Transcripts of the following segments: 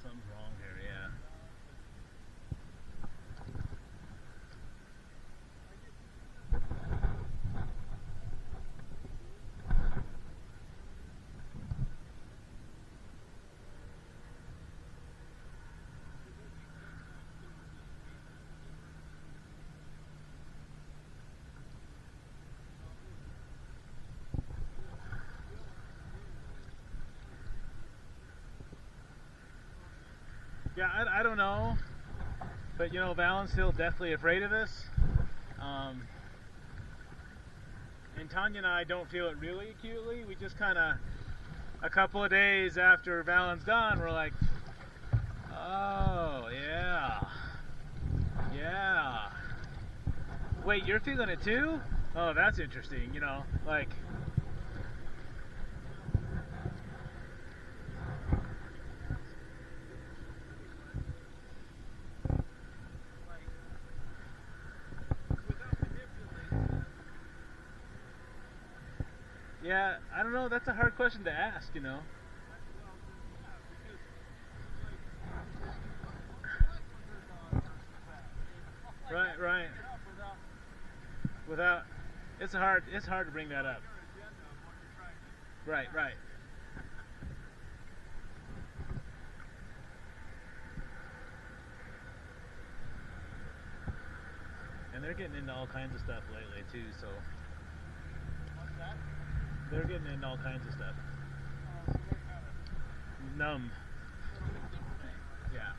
Something's wrong here. Yeah. Yeah, I don't know, but you know, Valen's still deathly afraid of this. Um, and Tanya and I don't feel it really acutely. We just kind of, a couple of days after Valen's done, we're like, oh, yeah. Yeah. Wait, you're feeling it too? Oh, that's interesting, you know, like... Yeah, I don't know, that's a hard question to ask, you know. Right, right. Without, it's hard to bring that up. Right, right. And they're getting into all kinds of stuff lately too, so they're getting into all kinds of stuff. Numb. Yeah.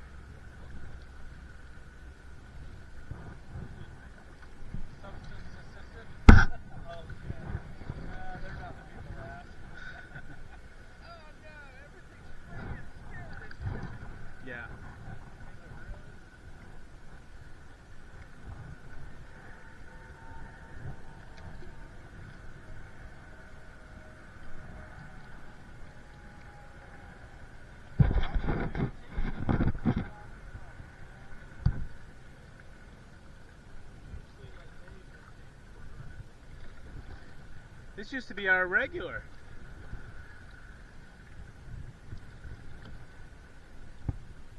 Yeah. This used to be our regular.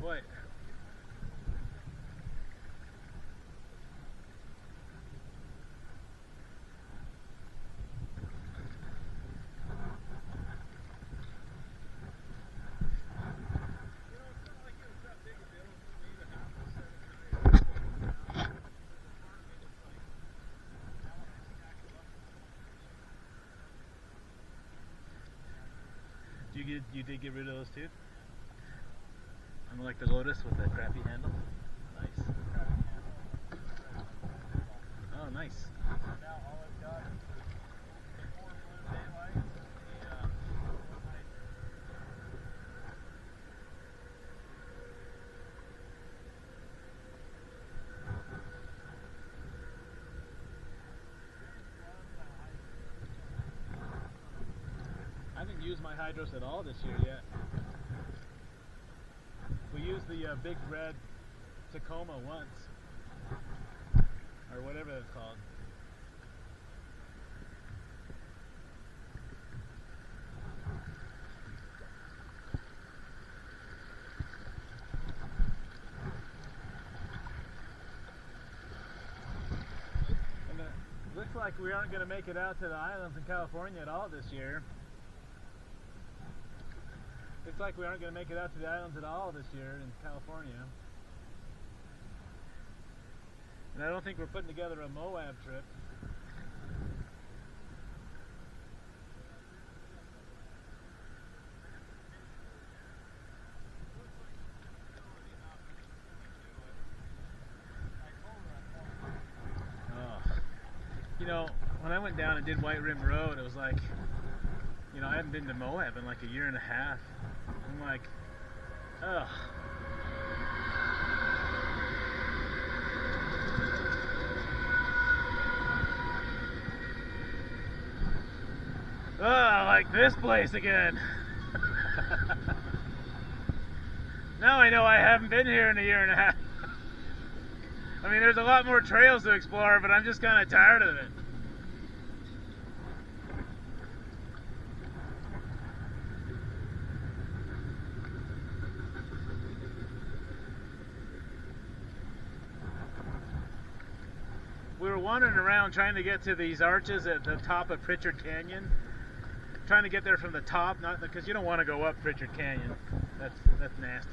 What? You did get rid of those too? Unlike the Lotus with the crappy handle. Nice. Oh, nice. I haven't used my hydros at all this year yet. We used the big red Tacoma once, or whatever that's called. And it looks like we aren't going to make it out to the islands in California at all this year. Looks like we aren't going to make it out to the islands at all this year in California. And I don't think we're putting together a Moab trip. Oh. You know, when I went down and did White Rim Road, it was like, you know, I haven't been to Moab in like a year and a half. I'm like, ugh. Oh, I like this place again. Now I know I haven't been here in a year and a half. I mean, there's a lot more trails to explore, but I'm just kind of tired of it. we're wandering around trying to get to these arches at the top of Pritchard Canyon. Trying to get there from the top, not because you don't want to go up Pritchard Canyon. That's nasty.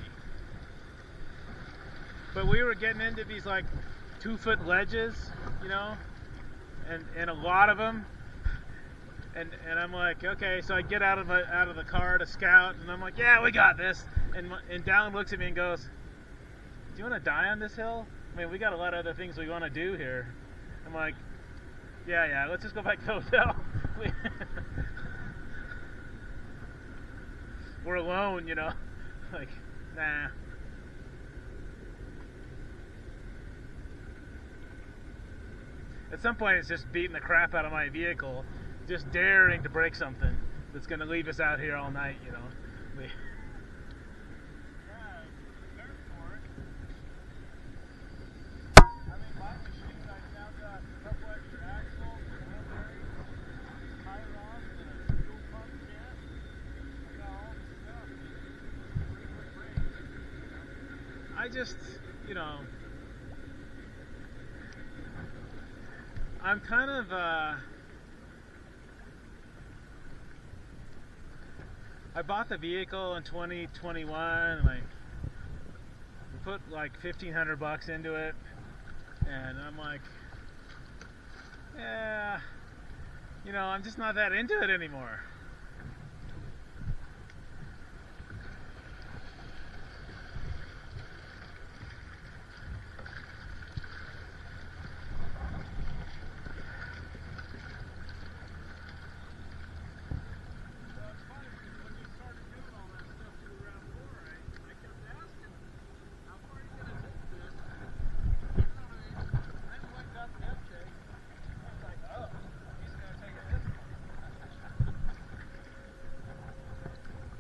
But we were getting into these like 2-foot ledges, you know, and a lot of them. And I'm like, okay, so I get out of the car to scout, and I'm like, yeah, we got this. And Dallin looks at me and goes, do you want to die on this hill? I mean, we got a lot of other things we want to do here. I'm like, yeah, let's just go back to the hotel. We're alone, you know. Like, nah. At some point, it's just beating the crap out of my vehicle, just daring to break something that's going to leave us out here all night, you know. I just, you know, I'm kind of, I bought the vehicle in 2021, and I put like $1,500 into it, and I'm like, yeah, you know, I'm just not that into it anymore.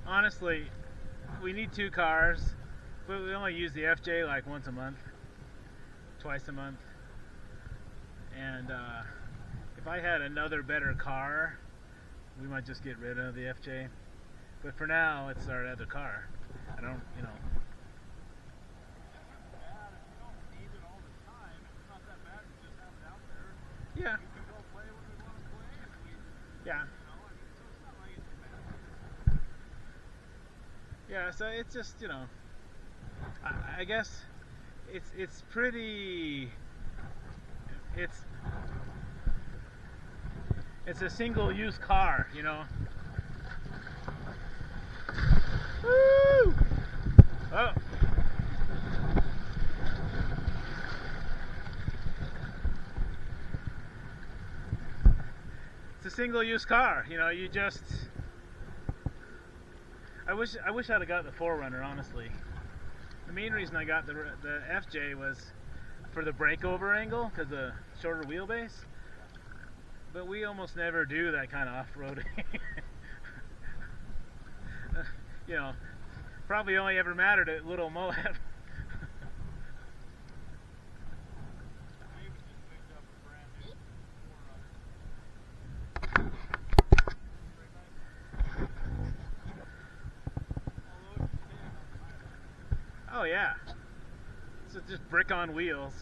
Honestly, we need 2 cars, but we only use the FJ like once a month, twice a month. And if I had another better car, we might just get rid of the FJ. But for now, it's our other car. I don't, you know. Yeah. Yeah. Yeah, so it's just, you know, I guess it's pretty, it's a single-use car, you know. Woo! Oh. It's a single-use car, you know. You just, I wish I'd have got the 4Runner, honestly. The main reason I got the FJ was for the breakover angle, because the shorter wheelbase. But we almost never do that kind of off-roading. You know, probably only ever mattered at Little Moab. Oh yeah, so just brick on wheels.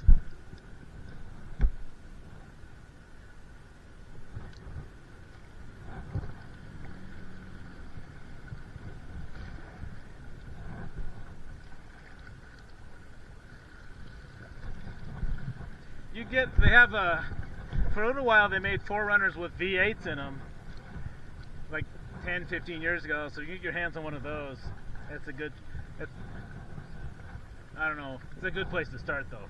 They have for a little while they made 4Runners with V8s in them, like 10, 15 years ago, so you get your hands on one of those. That's a good, I don't know, it's a good place to start though.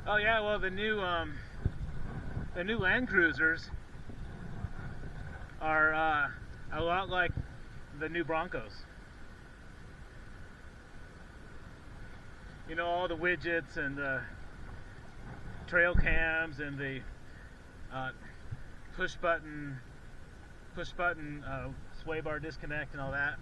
Oh yeah, well the new Land Cruisers are a lot like the new Broncos. You know, all the widgets and the trail cams and the push button sway bar disconnect and all that.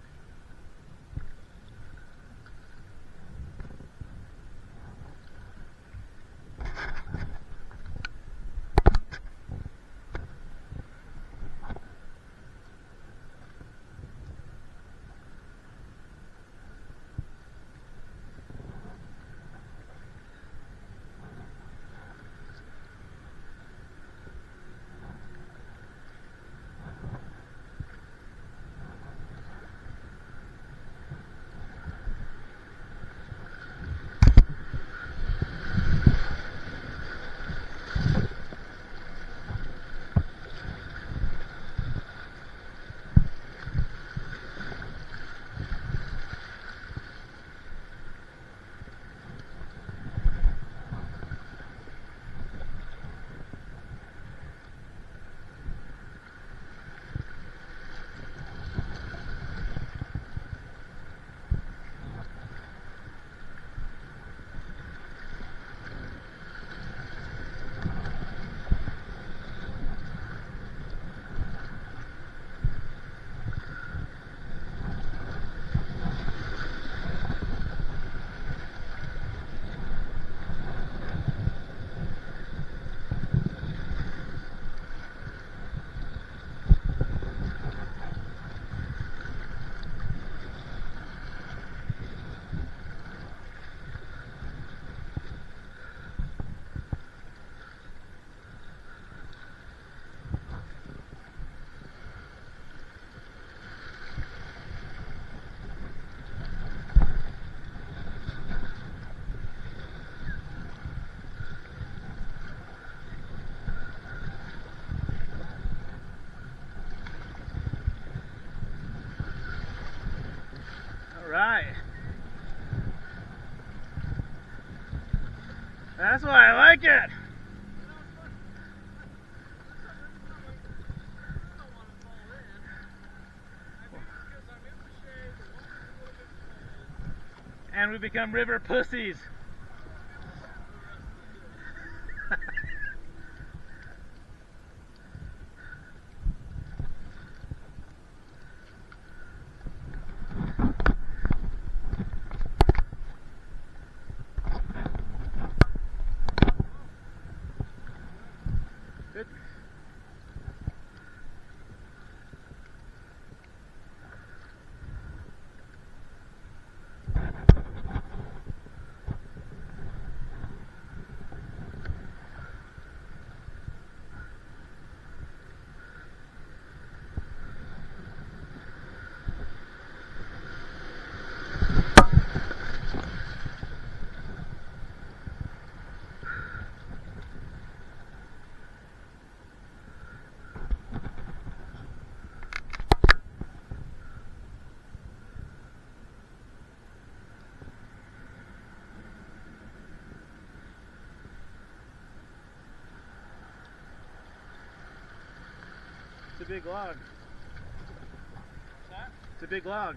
That's why I like it. And we become river pussies. Good. It's a big log. What's that? It's a big log.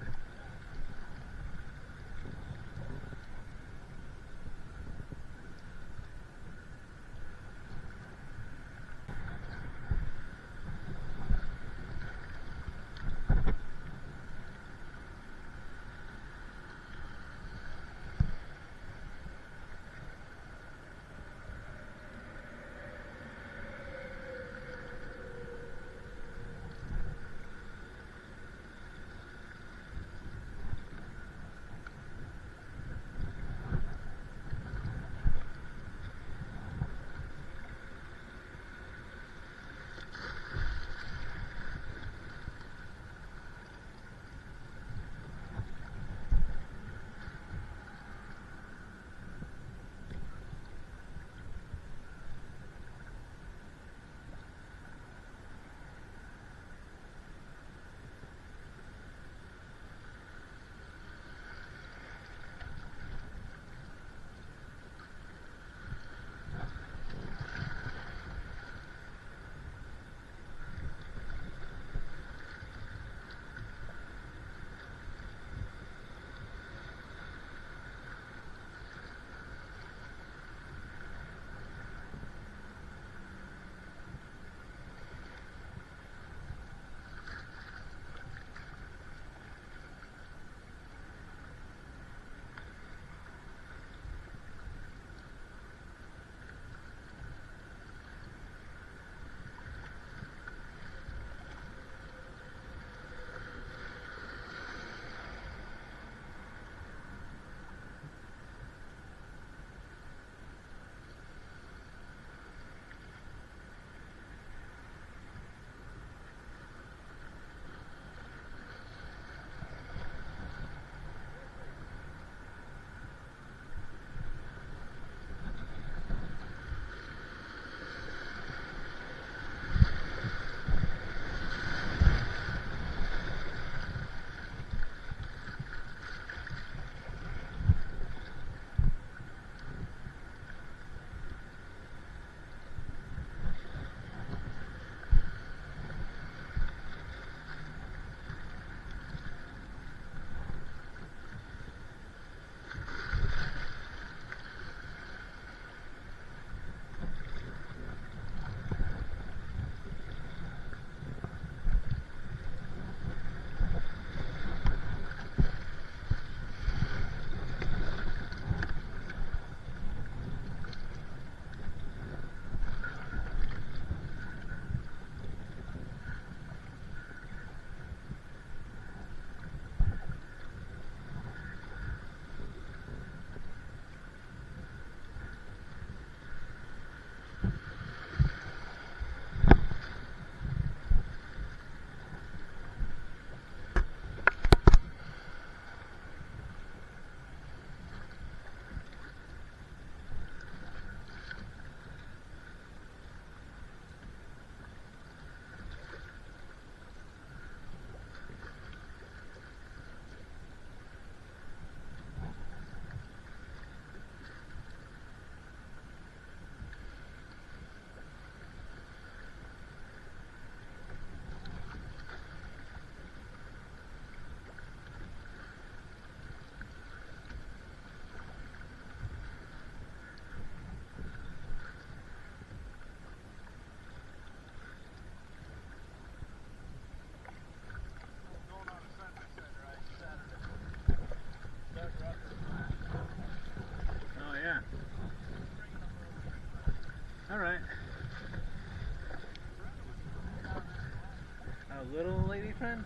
boyfriend?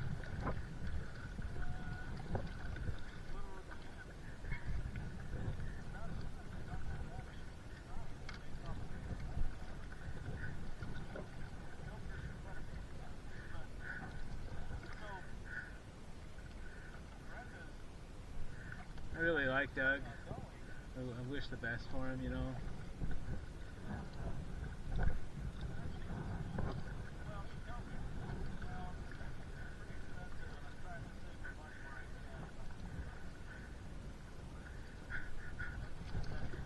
I really like Doug. I wish the best for him, you know.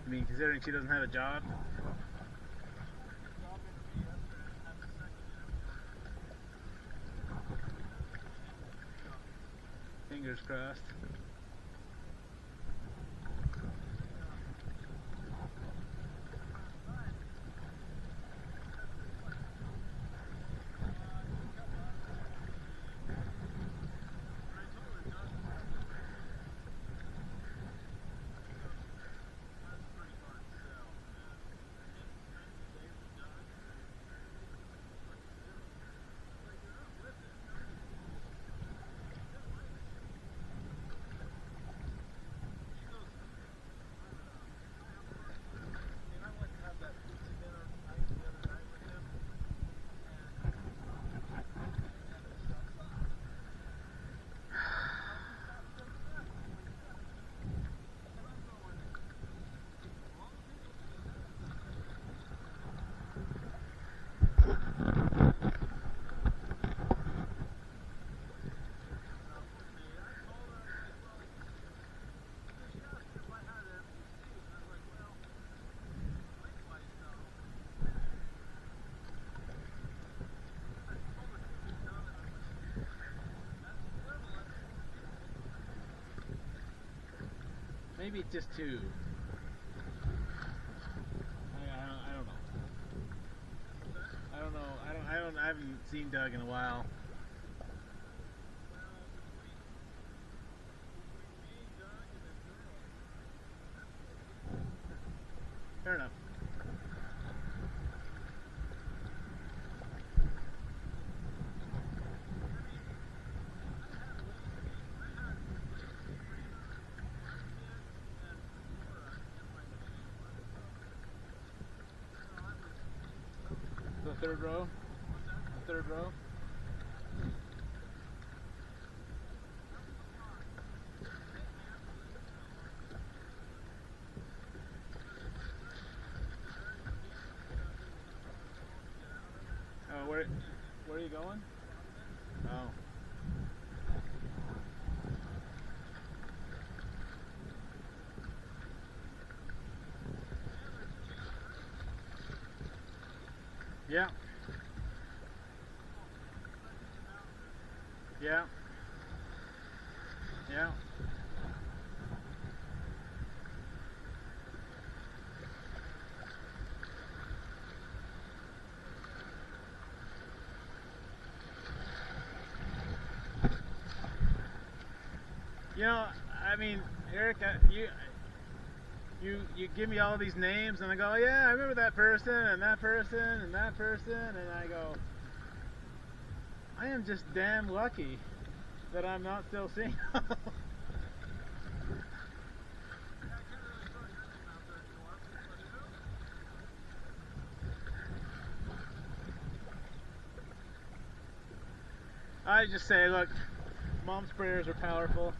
I mean, considering she doesn't have a job. Fingers crossed. Maybe it's just two. I don't know. I haven't seen Doug in a while. Fair enough. The third row? The third row? Oh, where are you going? Oh. Yeah. Yeah. Yeah. You know, I mean, Eric, you give me all these names, and I go, yeah, I remember that person, and that person, and that person, and I go, I am just damn lucky that I'm not still single. I just say, look, mom's prayers are powerful.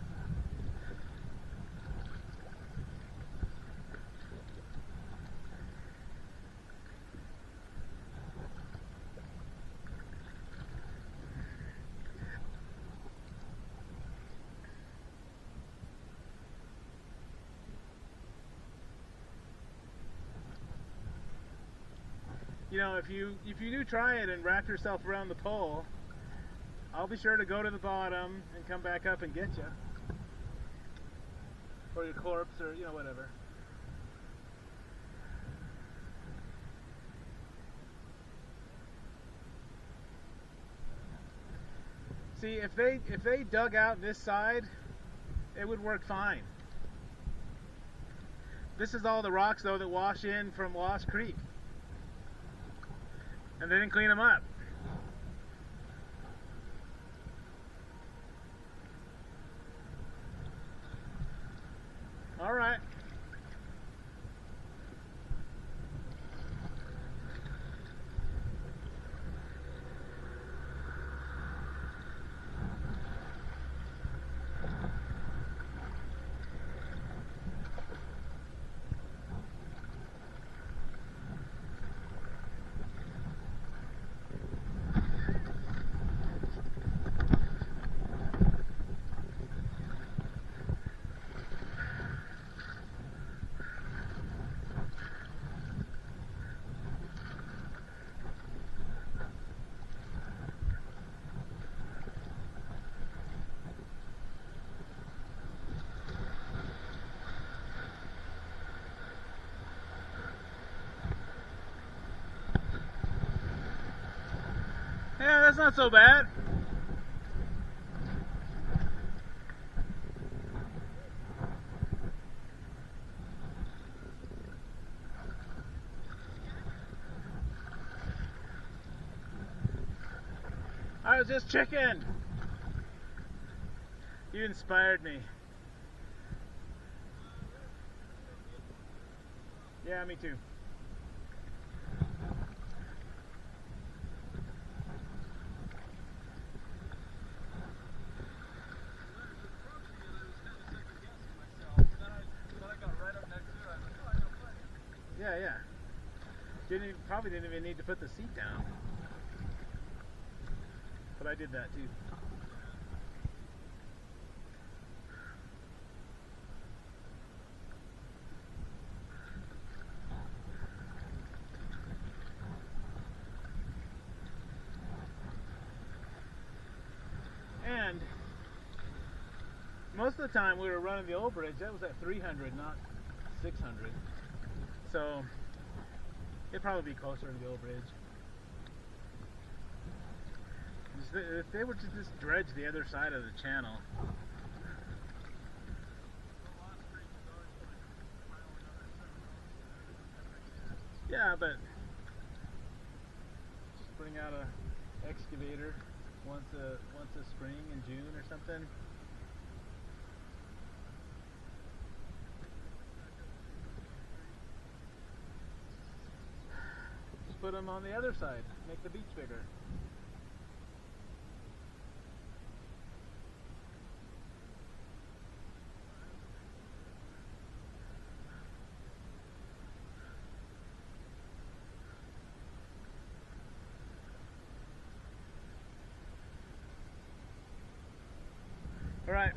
You know, if you do try it and wrap yourself around the pole, I'll be sure to go to the bottom and come back up and get you. Or your corpse, or, you know, whatever. See, if they dug out this side, it would work fine. This is all the rocks, though, that wash in from Lost Creek. And they didn't clean them up. That's not so bad. I was just checking. You inspired me. Yeah, me too. Yeah, yeah. Probably didn't even need to put the seat down. But I did that too. And most of the time we were running the old bridge, that was at 300, not 600. So it'd probably be closer to the old bridge. If they were to just dredge the other side of the channel. Yeah, but just bring out a excavator once a spring in June or something. Just put them on the other side. Make the beach bigger. Alright,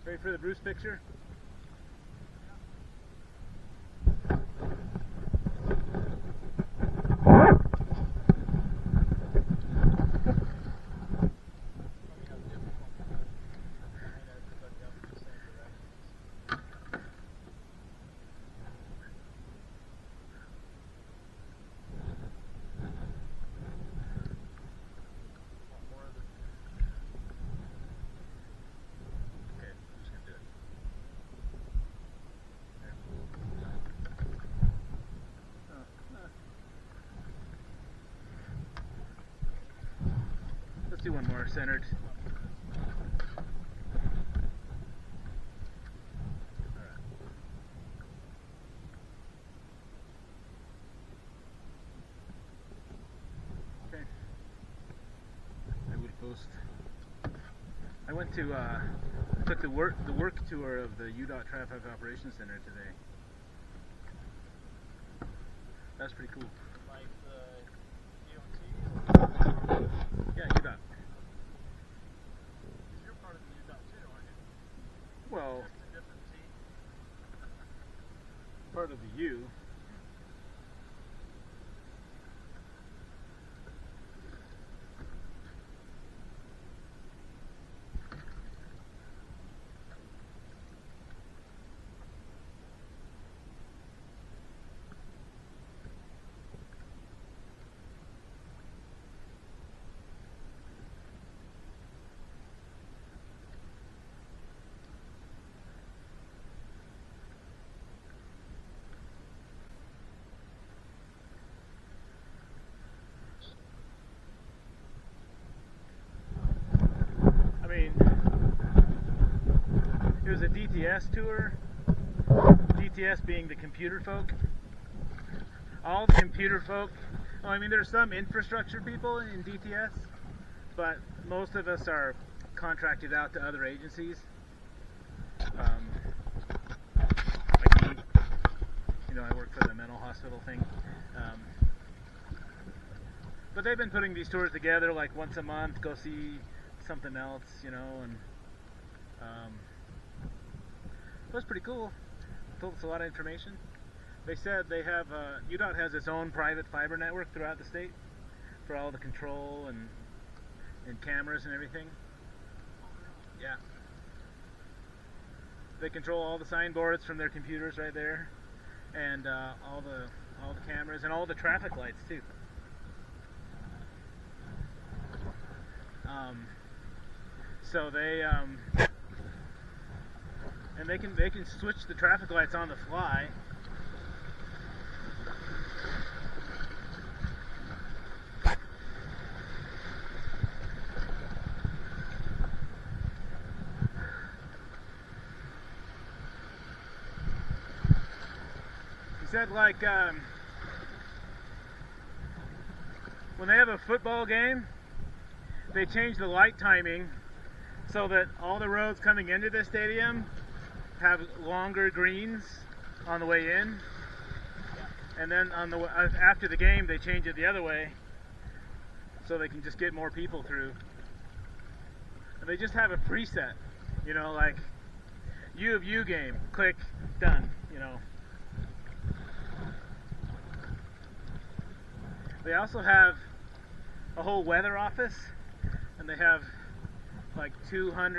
ready for the Bruce picture? Let's do one more centered. Okay. I would post. I went to took the work tour of the UDOT Traffic Operations Center today. That's pretty cool. Like the DOT? Yeah, UDOT. You're part of the UDOT too, aren't you? Well, Just a different team. part of the U. I mean, it was a DTS tour. DTS being the computer folk. All the computer folk. Oh, I mean, there's some infrastructure people in DTS, but most of us are contracted out to other agencies. Like me, I work for the mental hospital thing. But they've been putting these tours together like once a month, go see something else, and it was pretty cool. Told us a lot of information. They said they have, UDOT has its own private fiber network throughout the state for all the control and cameras and everything. Yeah. They control all the signboards from their computers right there, and all the cameras and all the traffic lights too. So they and they can switch the traffic lights on the fly. He said like when they have a football game, they change the light timing so that all the roads coming into the stadium have longer greens on the way in, and then on the after the game they change it the other way so they can just get more people through. And they just have a preset, you know, like U of U game, click, done, you know. They also have a whole weather office, and they have like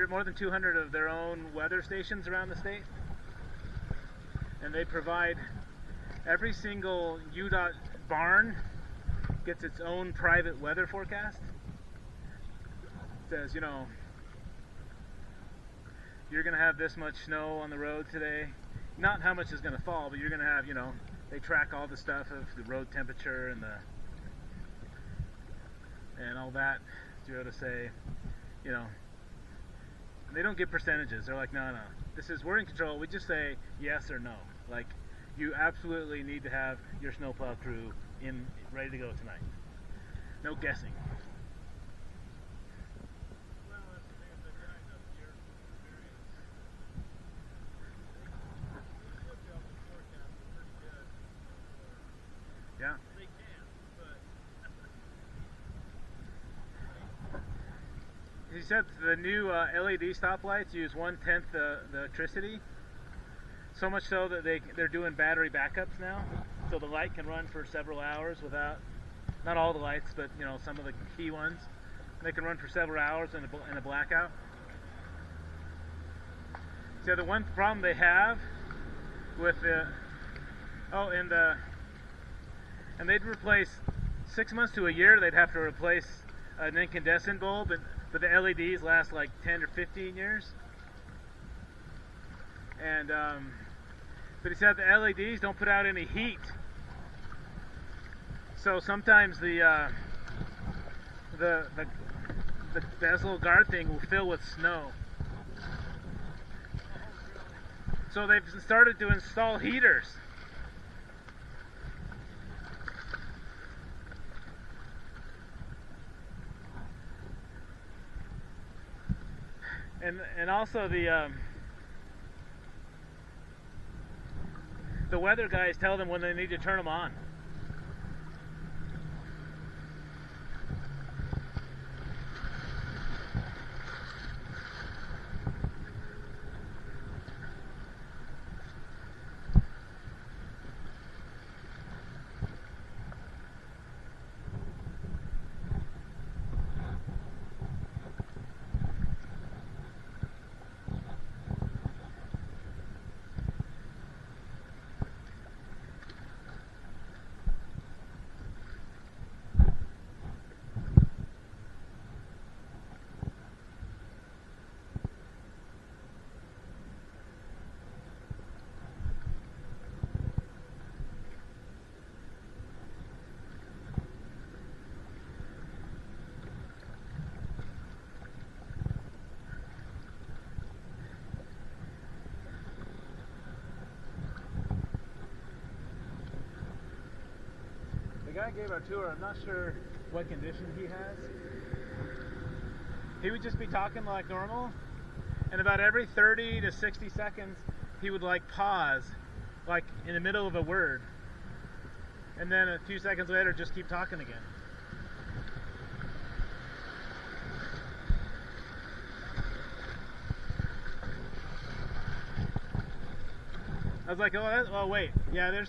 more than 200 of their own weather stations around the state. And they provide every single UDOT barn gets its own private weather forecast. It says, you know, you're going to have this much snow on the road today. Not how much is going to fall, but you're going to have, you know, they track all the stuff of the road temperature and all that to be able to say, you know, they don't give percentages. They're like, no, we're in control. We just say yes or no. Like, you absolutely need to have your snowplow crew ready to go tonight. No guessing. Well, that's the thing with the guys up here from experience. They should be able to forecast pretty good. Yeah. They can, but He said the new LED stoplights use 1/10 the electricity. So much so that they're doing battery backups now, so the light can run for several hours without, not all the lights, but you know, some of the key ones. They can run for several hours in a blackout. So the one problem they have with and they'd replace 6 months to a year. They'd have to replace an incandescent bulb, but the LEDs last like 10 or 15 years. And but he said the LEDs don't put out any heat, so sometimes the this little guard thing will fill with snow. So they've started to install heaters. And also the weather guys tell them when they need to turn them on. The guy gave our tour. I'm not sure what condition he has. He would just be talking like normal, and about every 30 to 60 seconds he would like pause, like in the middle of a word, and then a few seconds later just keep talking again. I was like, oh wait, yeah,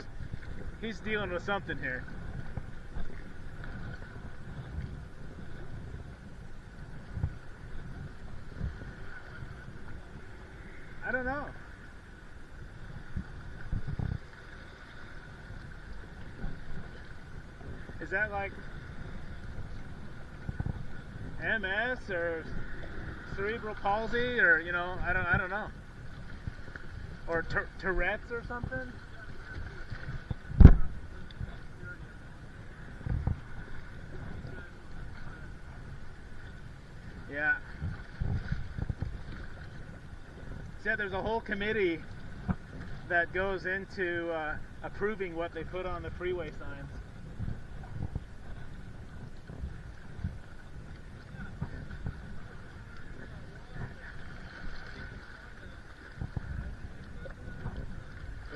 he's dealing with something here. I don't know. Is that like, MS or cerebral palsy, or I don't know, or Tourette's or something. Yeah. Said there's a whole committee that goes into approving what they put on the freeway signs.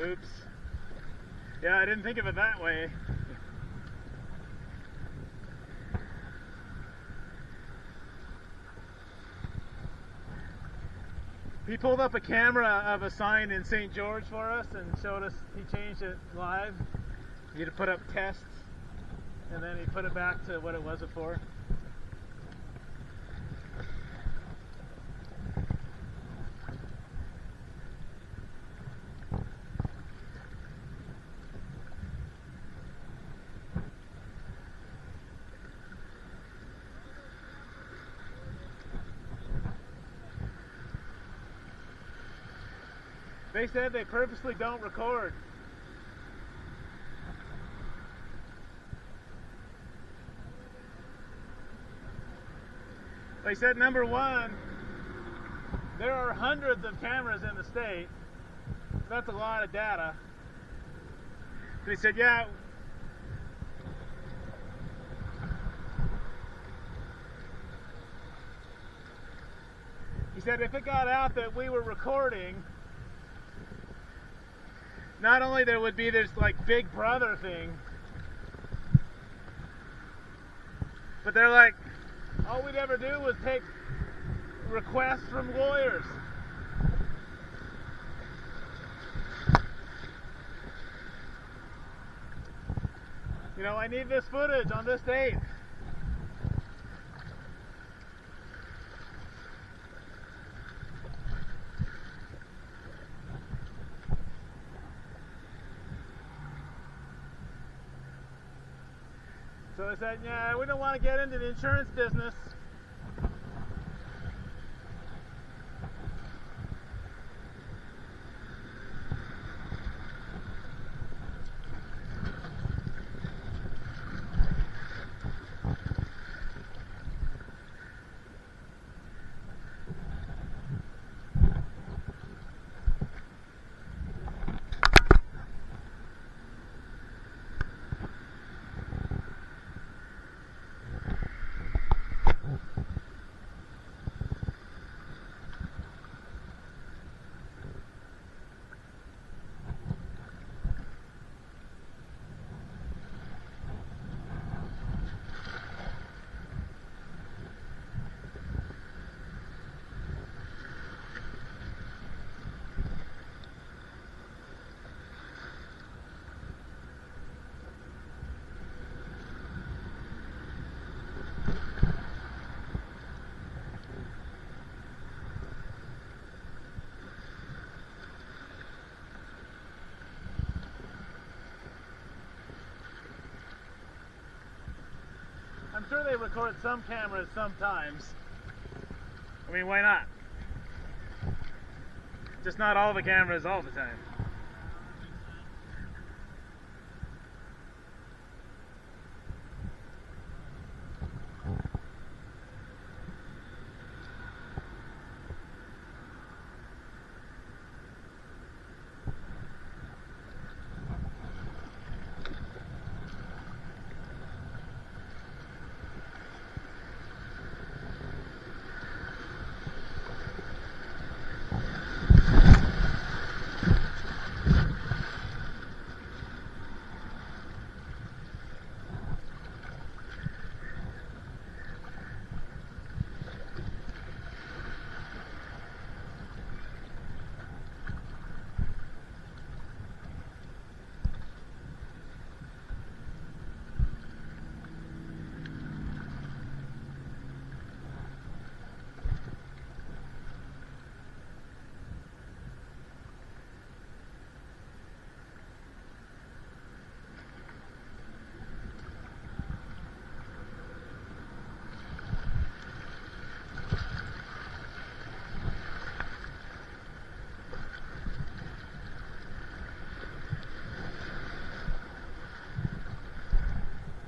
Oops. Yeah, I didn't think of it that way. He pulled up a camera of a sign in St. George for us and showed us. He changed it live. He had to put up tests, and then he put it back to what it was before. They said they purposely don't record. They said, number one, there are hundreds of cameras in the state. That's a lot of data. They said, yeah. He said, if it got out that we were recording, not only there would be this like Big Brother thing, but they're like, all we'd ever do was take requests from lawyers. I need this footage on this date. So they said, yeah, we don't want to get into the insurance business. I'm sure they record some cameras sometimes. I mean, why not? Just not all the cameras all the time.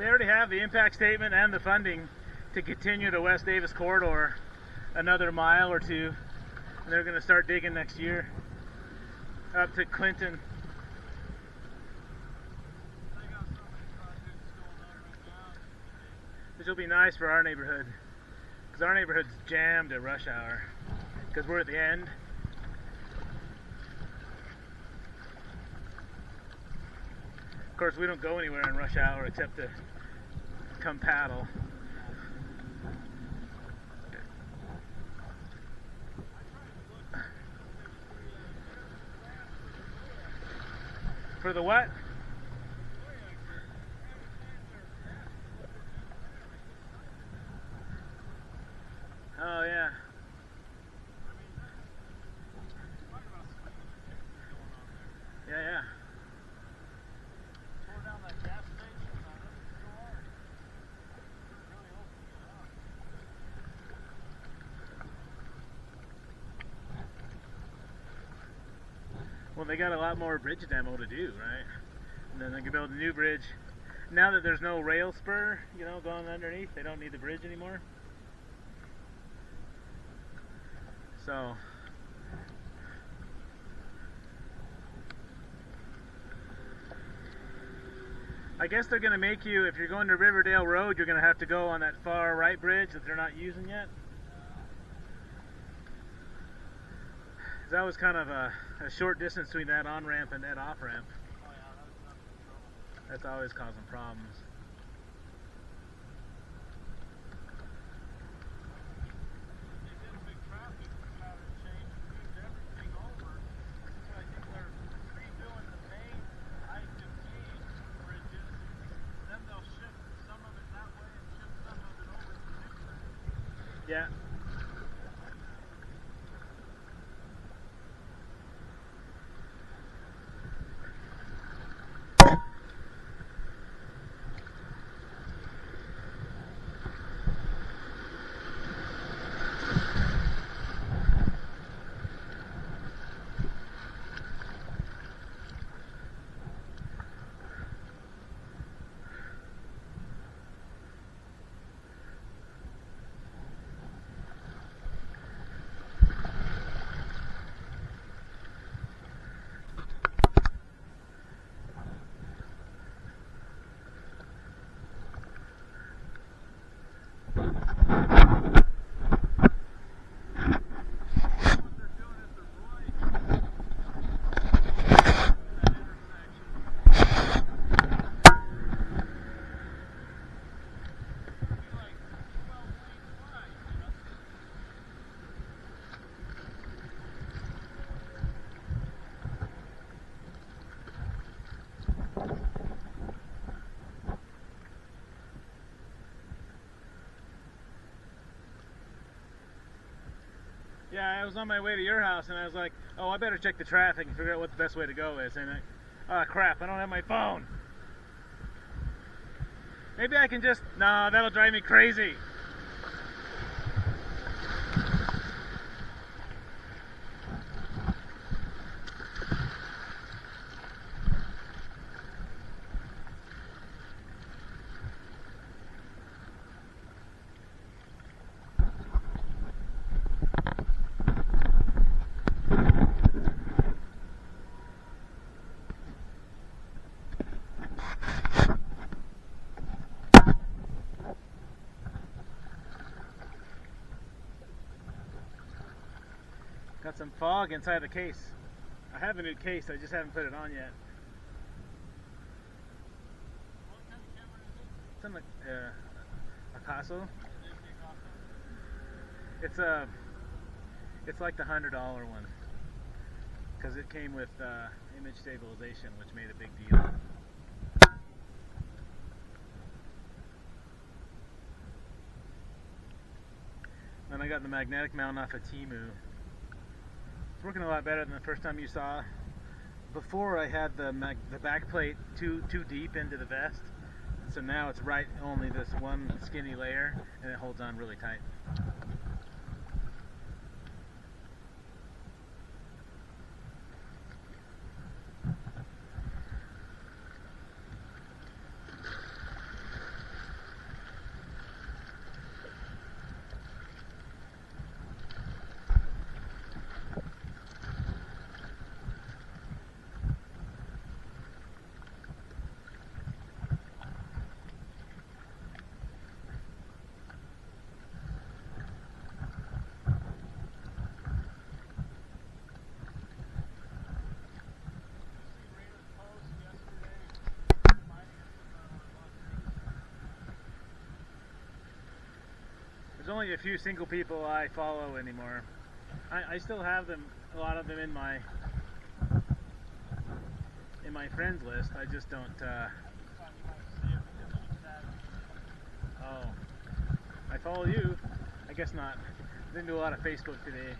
they already have the impact statement and the funding to continue the West Davis corridor another mile or two. And they're going to start digging next year up to Clinton. They got so many projects going on right now. Which will be nice for our neighborhood. Because our neighborhood's jammed at rush hour. Because we're at the end. Of course, we don't go anywhere in rush hour except to come paddle. For the what? Oh yeah. Yeah, yeah. Tore down that gas station. I know it's so hard. Really opening it up. Well, they got a lot more bridge demo to do, right? And then they can build a new bridge. Now that there's no rail spur, you know, going underneath, they don't need the bridge anymore. So, I guess they're going to make you, if you're going to Riverdale Road, you're going to have to go on that far right bridge that they're not using yet. That was kind of a short distance between that on-ramp and that off-ramp. Oh yeah, that was nothing but trouble. That's always causing problems. They did a big traffic pattern change and moved everything over. So I think they're redoing the main I-15 bridges. Then they'll shift some of it that way and shift some of it over to the new bridge. Yeah. Yeah, I was on my way to your house and I was like, oh, I better check the traffic and figure out what the best way to go is. And crap, I don't have my phone. Maybe I can just, no, that'll drive me crazy. Got some fog inside the case. I have a new case, I just haven't put it on yet. What kind of camera is it? It's in the Picasso. Is it Picasso? It's like the $100 one, because it came with image stabilization, which made a big deal. Then I got the magnetic mount off of Temu. It's working a lot better than the first time you saw. Before I had the back plate too deep into the vest, so now it's right only this one skinny layer, and it holds on really tight. only a few single people I follow anymore. I still have them, a lot of them in my friends list. I just don't. Oh, I follow you. I guess not. Didn't do a lot of Facebook today.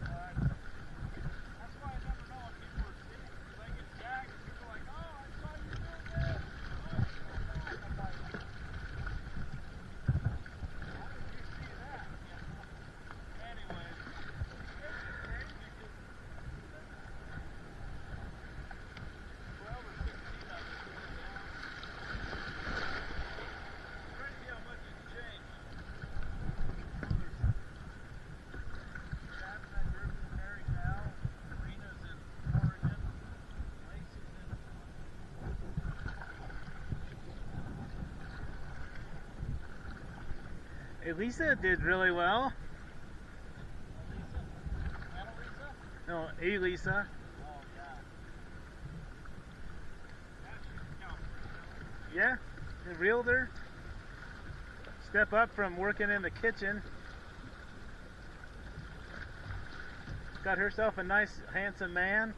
That's why I never know what people are seeing. Because I get tagged and people are like, oh, I saw you doing this. Oh, you doing that. I'm like, how did you see that? Anyways, it's just crazy because 12 or 16 of us right now. It's crazy how much it's changed. Chad's in that group with Mary Cal, Karina's in Oregon, Lacey's in Elisa did really well. Annalisa? No, Elisa. Oh, yeah. That should count for Yeah, the realtor. Step up from working in the kitchen. Got herself a nice, handsome man.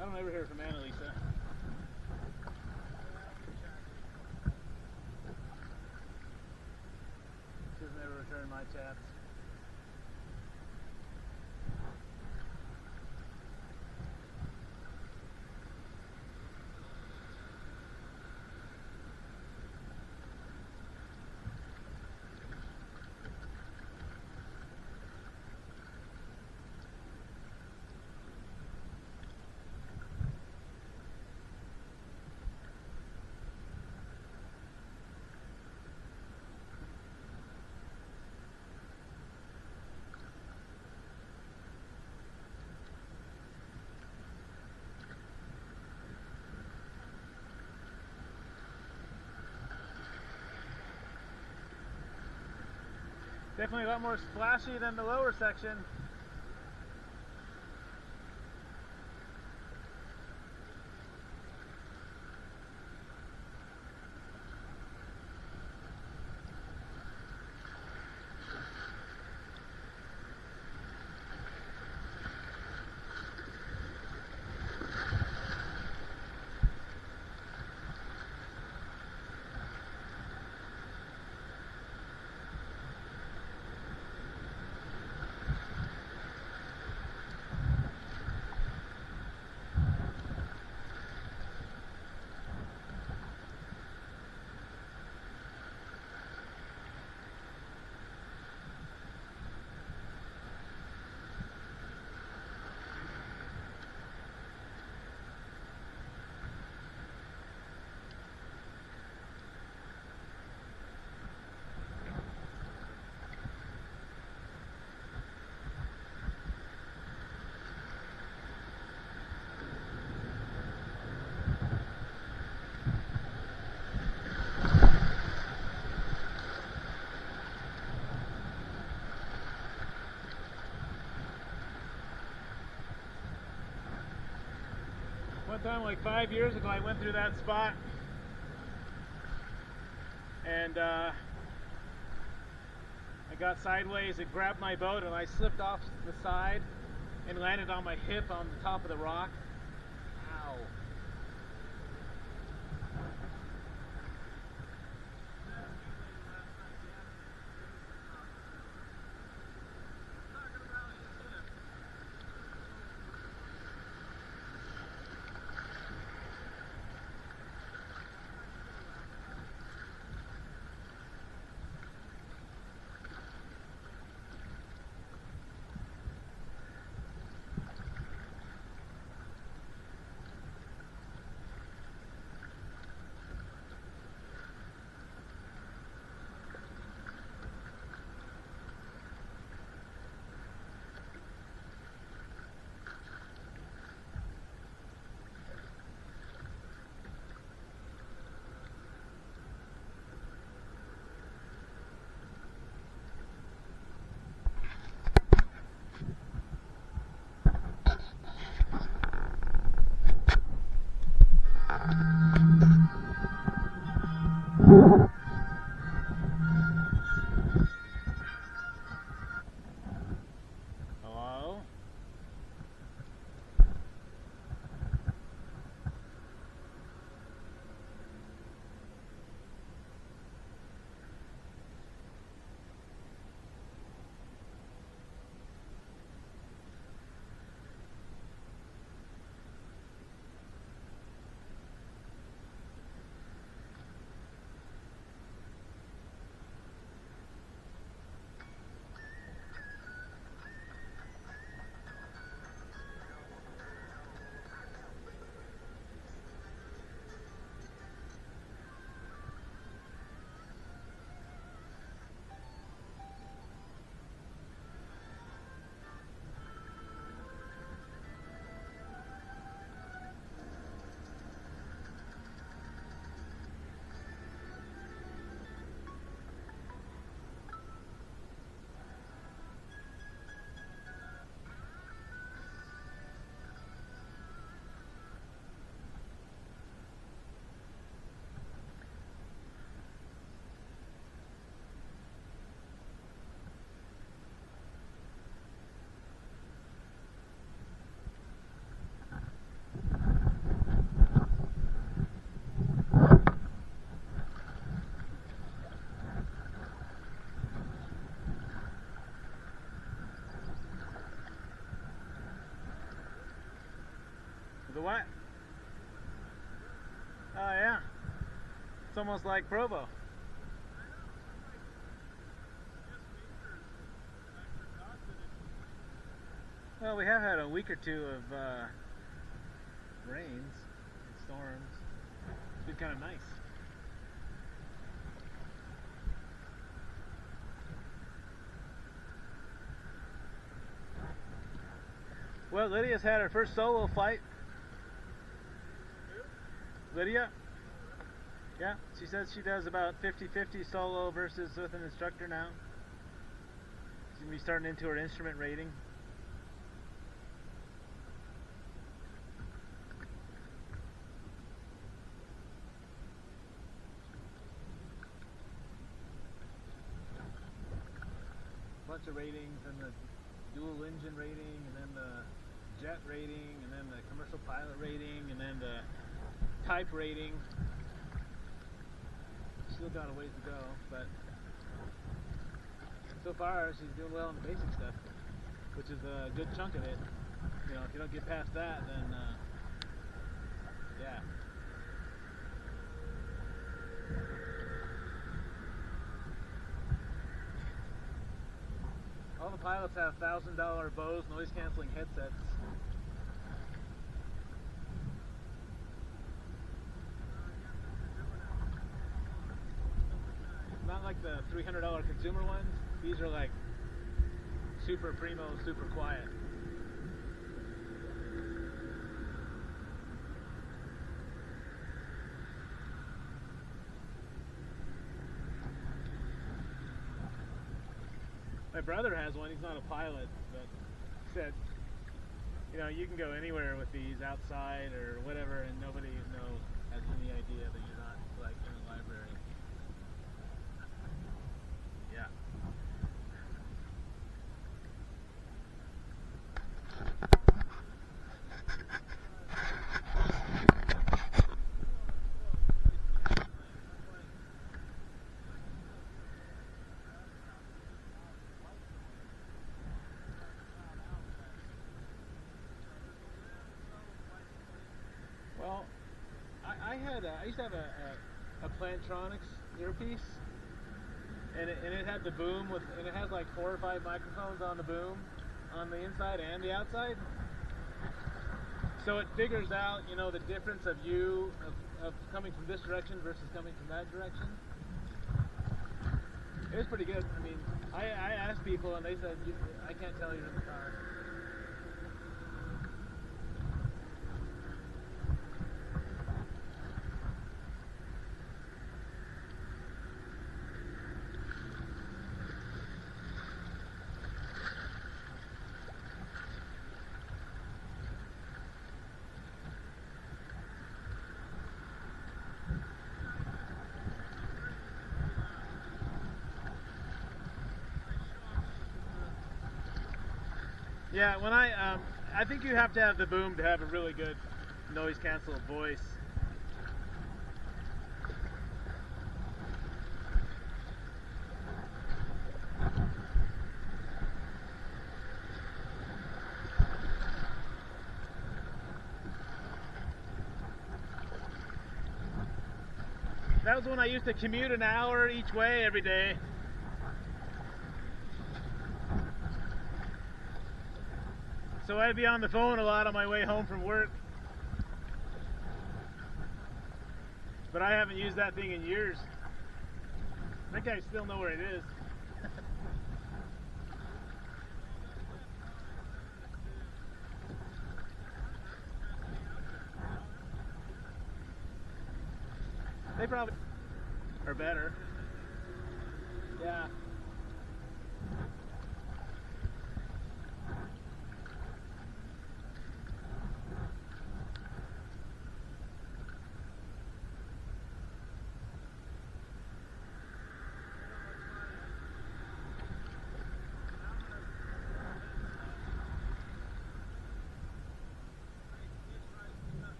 I don't ever hear from Annalisa. She doesn't ever return my chats. Definitely a lot more splashy than the lower section. One time, like 5 years ago, I went through that spot and I got sideways and grabbed my boat and I slipped off the side and landed on my hip on the top of the rock. Ow. Hello? The what? Oh yeah. It's almost like Provo. Well, we have had a week or two of rains and storms. It's been kind of nice. Well, Lydia's had her first solo flight. Lydia? Yeah, she says she does about 50-50 solo versus with an instructor now. She's going to be starting into her instrument rating. Bunch of ratings, and the dual engine rating, and then the jet rating, and then the commercial pilot rating, and then the type rating. Still got a ways to go, but so far she's doing well in the basic stuff, which is a good chunk of it. You know, if you don't get past that, then yeah. All the pilots have $1,000 Bose noise canceling headsets. Not like the $300 consumer ones. These are like super primo, super quiet. My brother has one. He's not a pilot, but he said, you know, you can go anywhere with these outside or whatever, and nobody has any idea that you're not like in a library. Yeah. Well, I used to have a Plantronics earpiece, and it had the boom and it has like 4 or 5 microphones on the boom, on the inside and the outside. So it figures out, you know, the difference of of coming from this direction versus coming from that direction. It was pretty good. I mean, I asked people and they said, I can't tell you're in the car. Yeah, when I think you have to have the boom to have a really good noise canceled voice. That was when I used to commute an hour each way every day. So I'd be on the phone a lot on my way home from work. But I haven't used that thing in years. I think I still know where it is. They probably are better. Yeah.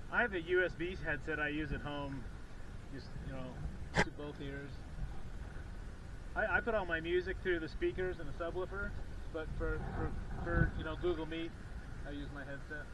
I have a USB headset I use at home, just, to both ears. I put all my music through the speakers and the subwoofer, but for Google Meet, I use my headset.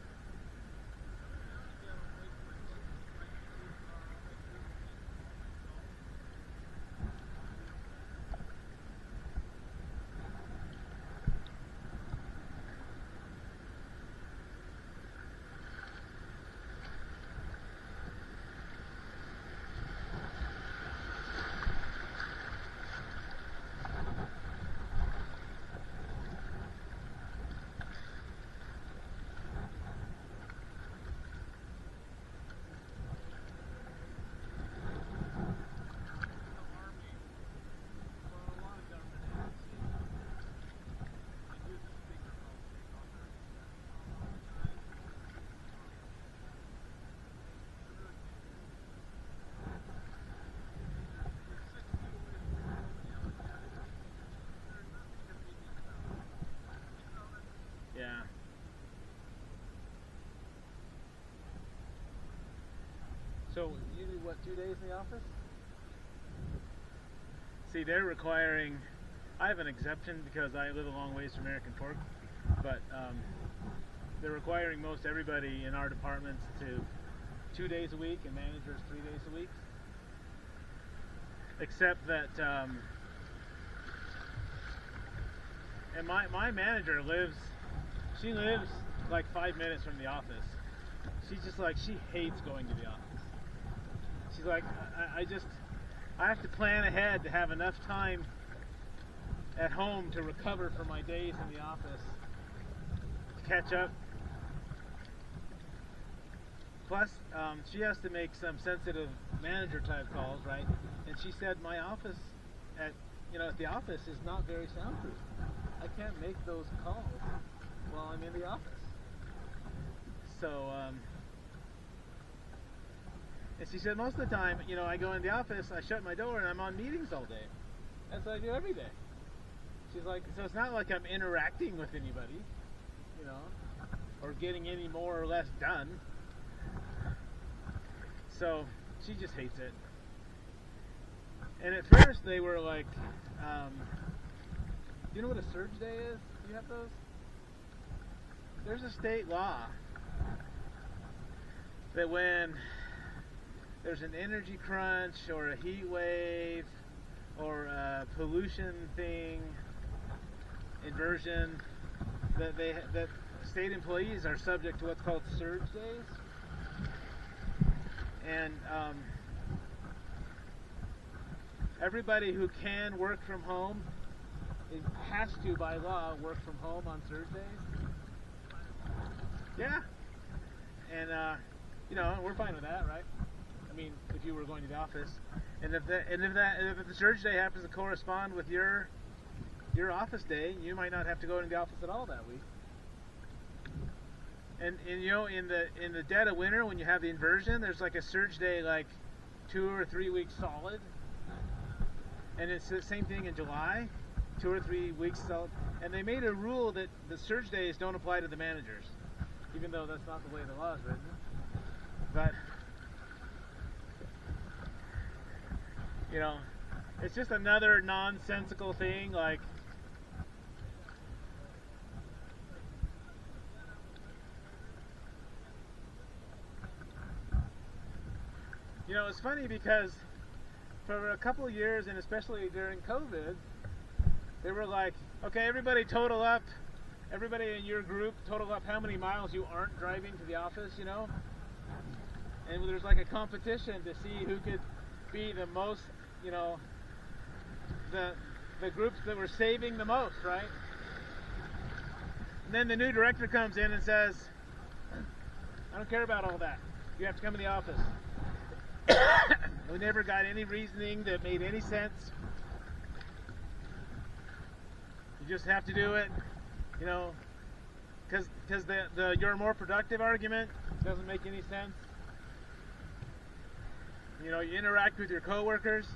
Yeah. So you do what, 2 days in the office? See, they're requiring. I have an exception because I live a long ways from American Fork, but they're requiring most everybody in our departments to 2 days a week and managers 3 days a week. Except that, and my manager lives. She lives like 5 minutes from the office. She's just like, she hates going to the office. She's like, I have to plan ahead to have enough time at home to recover from my days in the office, to catch up. Plus, she has to make some sensitive manager type calls, right? And she said my office at the office is not very soundproof. I can't make those calls while I'm in the office. So, and she said most of the time, I go in the office, I shut my door, and I'm on meetings all day. That's what I do every day. She's like, so it's not like I'm interacting with anybody, or getting any more or less done. So she just hates it. And at first they were like, do you know what a surge day is? Do you have those? There's a state law that when there's an energy crunch or a heat wave or a pollution thing, inversion, that state employees are subject to what's called surge days. And everybody who can work from home has to, by law, work from home on surge days. Yeah. And we're fine with that, right? I mean, if you were going to the office, and if the surge day happens to correspond with your office day, you might not have to go into the office at all that week. And you know, in the dead of winter, when you have the inversion, there's like a surge day, like 2 or 3 weeks solid, and it's the same thing in July, 2 or 3 weeks solid. And they made a rule that the surge days don't apply to the managers, even though that's not the way the law is written. But you know, it's just another nonsensical thing, like. You know, it's funny because for a couple of years, and especially during COVID, they were like, okay, everybody total up, everybody in your group total up how many miles you aren't driving to the office, you know? And there's like a competition to see who could be the most, you know, the groups that were saving the most, right? And then the new director comes in and says, I don't care about all that. You have to come in the office. We never got any reasoning that made any sense. You just have to do it, you know, because the you're more productive argument doesn't make any sense. You know, you interact with your coworkers,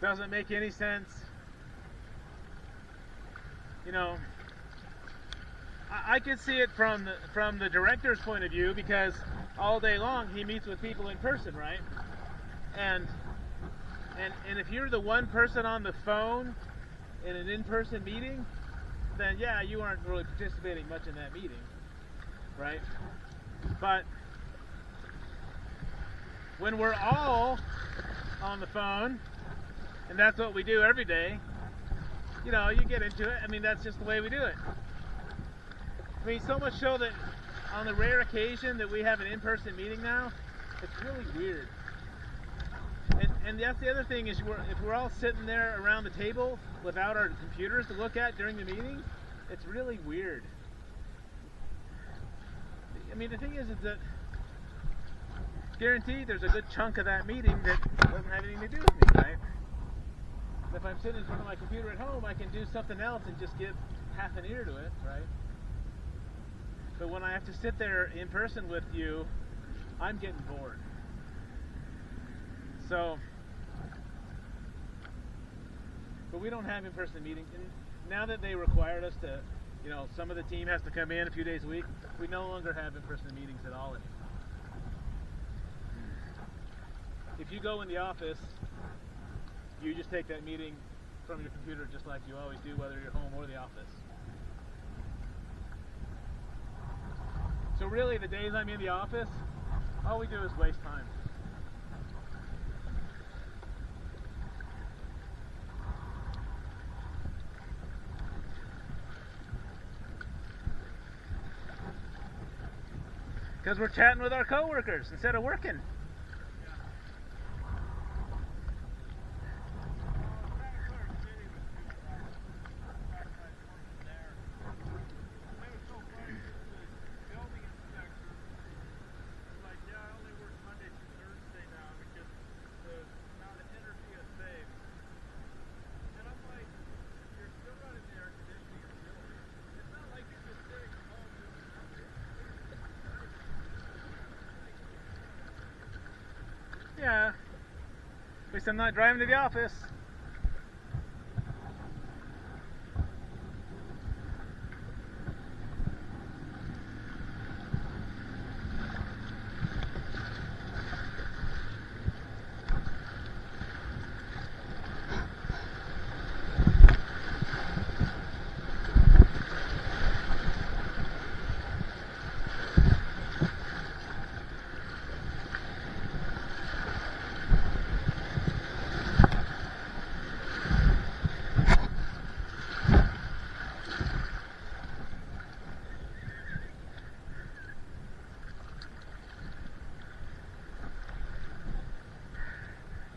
doesn't make any sense. You know, I could see it from the director's point of view, because all day long he meets with people in person, right? And if you're the one person on the phone in an in-person meeting, then yeah, you aren't really participating much in that meeting, right? But when we're all on the phone, and that's what we do every day, you know, you get into it. I mean, that's just the way we do it. I mean, so much so that on the rare occasion that we have an in-person meeting now, it's really weird. And that's the other thing, is if we're all sitting there around the table without our computers to look at during the meeting, it's really weird. I mean, the thing is that guaranteed there's a good chunk of that meeting that doesn't have anything to do with me, right? And if I'm sitting in front of my computer at home, I can do something else and just give half an ear to it, right? But when I have to sit there in person with you, I'm getting bored. So, but we don't have in-person meetings, and now that they required us to, you know, some of the team has to come in a few days a week, we no longer have in-person meetings at all anymore. If you go in the office, you just take that meeting from your computer just like you always do, whether you're home or the office. So really, the days I'm in the office, all we do is waste time. Because we're chatting with our coworkers instead of working. Yeah, at least I'm not driving to the office.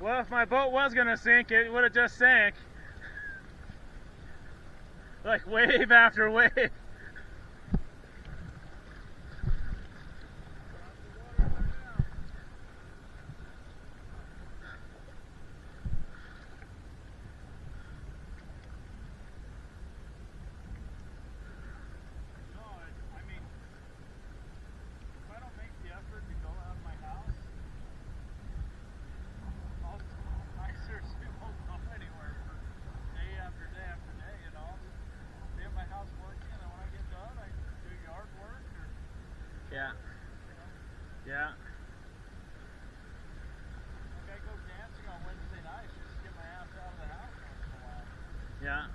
Well, if my boat was going to sink, it would have just sank. Like wave after wave. Yeah.